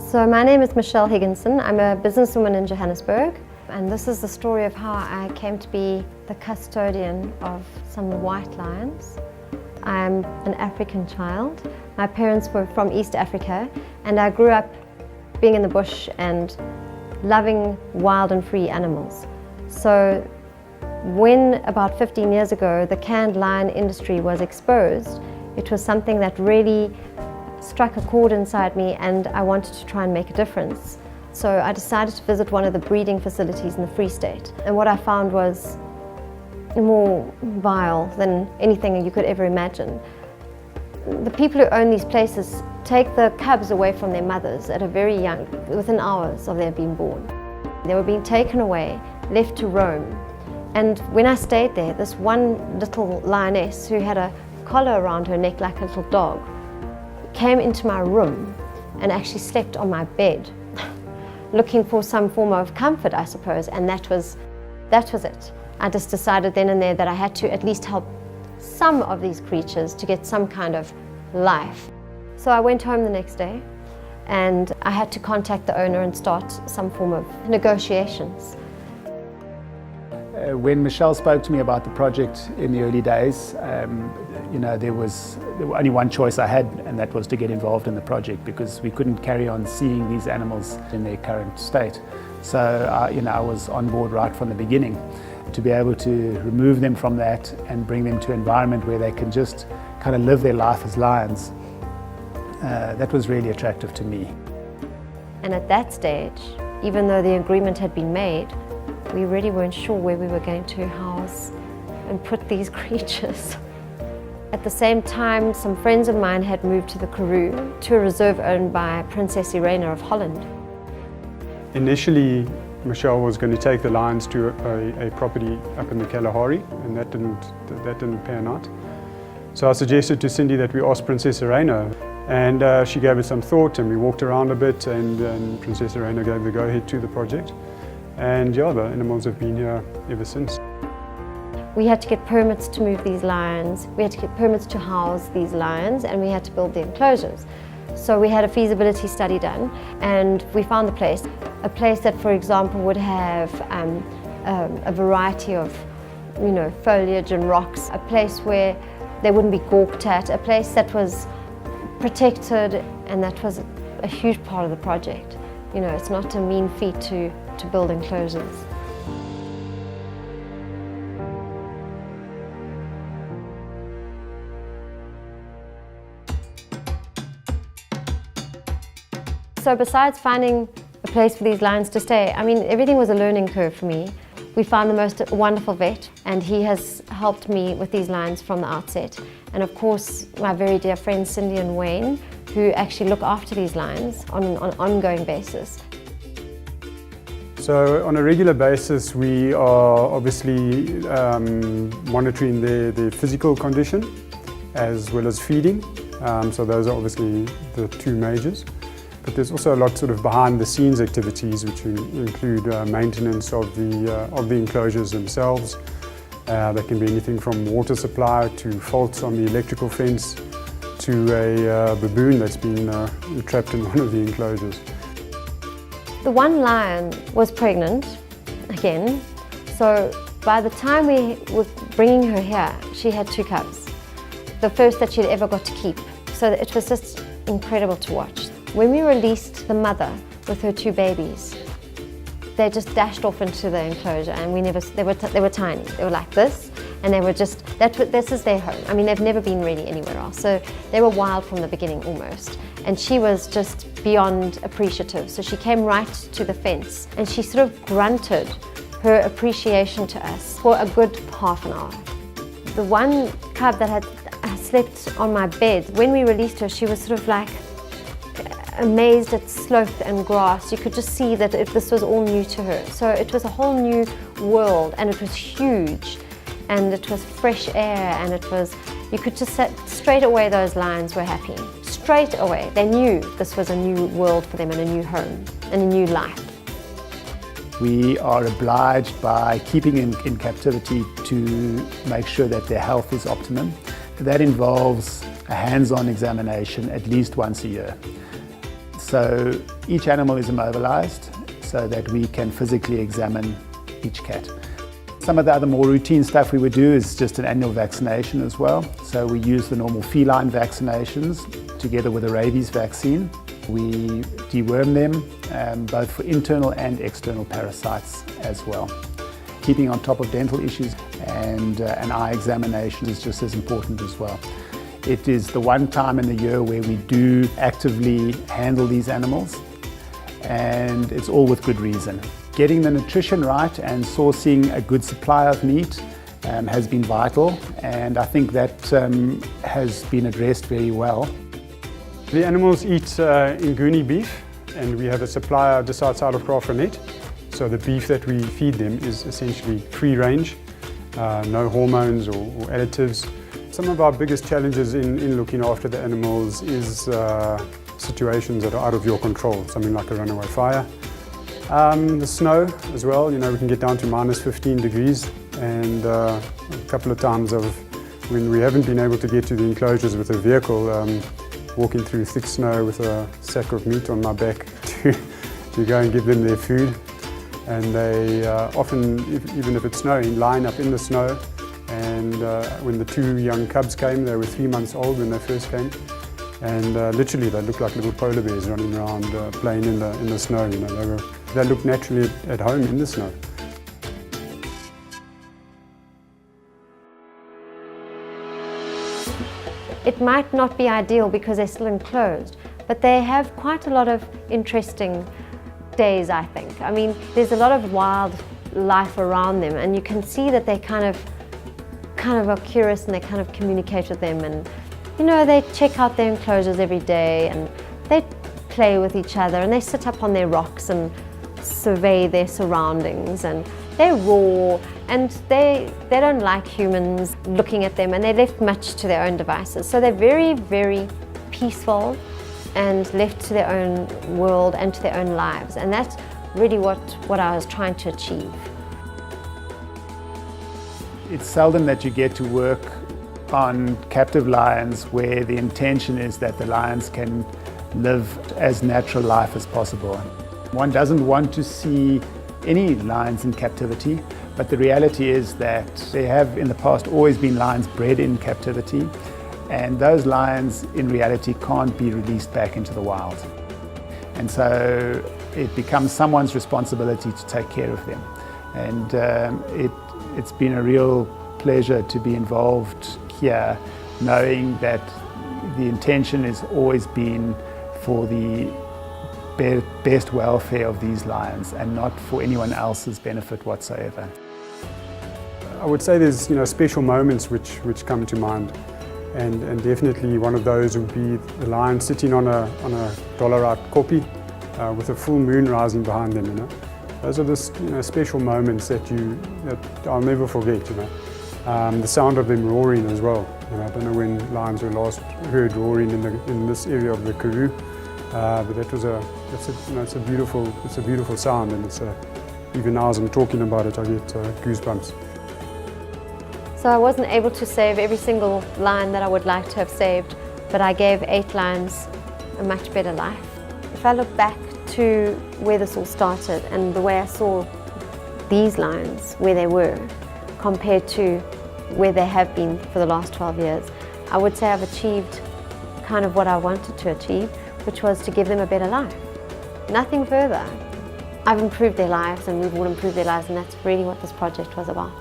So my name is Michelle Higginson. I'm a businesswoman in Johannesburg, and this is the story of how I came to be the custodian of some white lions. I'm an African child. My parents were from East Africa, and I grew up being in the bush and loving wild and free animals. So when about 15 years ago the canned lion industry was exposed, it was something that really struck a chord inside me, and I wanted to try and make a difference. So I decided to visit one of the breeding facilities in the Free State, and what I found was more vile than anything you could ever imagine. The people who own these places take the cubs away from their mothers at a very young, within hours of their being born. They were being taken away, left to roam. And when I stayed there, this one little lioness who had a collar around her neck like a little dog came into my room and actually slept on my bed, looking for some form of comfort, I suppose, and that was it. I just decided then and there that I had to at least help some of these creatures to get some kind of life. So I went home the next day and I had to contact the owner and start some form of negotiations. When Michelle spoke to me about the project in the early days, there was only one choice I had, and that was to get involved in the project, because we couldn't carry on seeing these animals in their current state. So I was on board right from the beginning. To be able to remove them from that and bring them to an environment where they can just kind of live their life as lions, that was really attractive to me. And at that stage, even though the agreement had been made, we really weren't sure where we were going to house and put these creatures. At the same time, some friends of mine had moved to the Karoo, to a reserve owned by Princess Irene of Holland. Initially, Michelle was going to take the lions to a property up in the Kalahari, and that didn't pan out. So I suggested to Cindy that we ask Princess Irene, and she gave it some thought, and we walked around a bit, and Princess Irene gave the go-ahead to the project. And yeah, the animals have been here ever since. We had to get permits to move these lions, we had to get permits to house these lions, and we had to build the enclosures. So we had a feasibility study done, and we found a place that, for example, would have a variety of foliage and rocks, a place where they wouldn't be gawked at, a place that was protected, and that was a huge part of the project. It's not a mean feat to build enclosures. So besides finding a place for these lions to stay, everything was a learning curve for me. We found the most wonderful vet, and he has helped me with these lions from the outset. And of course, my very dear friends Cindy and Wayne, who actually look after these lions on an ongoing basis. So on a regular basis, we are obviously monitoring their physical condition as well as feeding. So those are obviously the two majors. But there's also a lot sort of behind the scenes activities, which include maintenance of the enclosures themselves. That can be anything from water supply to faults on the electrical fence to a baboon that's been trapped in one of the enclosures. The one lion was pregnant again, so by the time we were bringing her here, she had 2 cubs. The first that she'd ever got to keep. So it was just incredible to watch. When we released the mother with her 2 babies, they just dashed off into the enclosure, and they were tiny. They were like this, and they were just, this is their home. They've never been really anywhere else. So they were wild from the beginning almost. And she was just beyond appreciative. So she came right to the fence, and she sort of grunted her appreciation to us for a good half an hour. The one cub that had slept on my bed, when we released her, she was sort of like amazed at slope and grass. You could just see that this was all new to her. So it was a whole new world, and it was huge, and it was fresh air, and you could just say straight away those lions were happy. Straight away, they knew this was a new world for them, and a new home, and a new life. We are obliged by keeping them in captivity to make sure that their health is optimum. That involves a hands-on examination at least once a year. So each animal is immobilized so that we can physically examine each cat. Some of the other more routine stuff we would do is just an annual vaccination as well. So we use the normal feline vaccinations together with a rabies vaccine. We deworm them both for internal and external parasites as well. Keeping on top of dental issues and an eye examination is just as important as well. It is the one time in the year where we do actively handle these animals, and it's all with good reason. Getting the nutrition right and sourcing a good supply of meat has been vital, and I think that has been addressed very well. The animals eat Nguni beef, and we have a supplier just outside of Crawford. So the beef that we feed them is essentially free range, no hormones or additives. Some of our biggest challenges in looking after the animals is situations that are out of your control, something like a runaway fire. The snow as well, we can get down to minus 15 degrees, and a couple of times when we haven't been able to get to the enclosures with a vehicle, walking through thick snow with a sack of meat on my back to go and give them their food. And they often, even if it's snowing, line up in the snow. And when the two young cubs came, they were 3 months old when they first came. And literally they looked like little polar bears running around playing in the snow. They looked naturally at home in the snow. It might not be ideal because they're still enclosed, but they have quite a lot of interesting days, I think. I mean, there's a lot of wild life around them, and you can see that they kind of are curious, and they kind of communicate with them, and they check out their enclosures every day, and they play with each other, and they sit up on their rocks and survey their surroundings, and they roar, and they don't like humans looking at them, and they're left much to their own devices. So they're very, very peaceful and left to their own world and to their own lives, and that's really what I was trying to achieve. It's seldom that you get to work on captive lions where the intention is that the lions can live as natural life as possible. One doesn't want to see any lions in captivity, but the reality is that there have in the past always been lions bred in captivity, and those lions in reality can't be released back into the wild. And so it becomes someone's responsibility to take care of them. And it's been a real pleasure to be involved here, knowing that the intention has always been for the best welfare of these lions and not for anyone else's benefit whatsoever. I would say there's special moments which come to mind, and definitely one of those would be the lion sitting on a dollarite koppie with a full moon rising behind them. Those are the special moments that I'll never forget. The sound of them roaring as well. I don't know when lions were last heard roaring in this area of the Karoo, but it's a beautiful sound, and even now as I'm talking about it, I get goosebumps. So I wasn't able to save every single lion that I would like to have saved, but I gave 8 lions a much better life. If I look back to where this all started and the way I saw these lions, where they were, compared to where they have been for the last 12 years, I would say I've achieved kind of what I wanted to achieve, which was to give them a better life. Nothing further. I've improved their lives, and we've all improved their lives, and that's really what this project was about.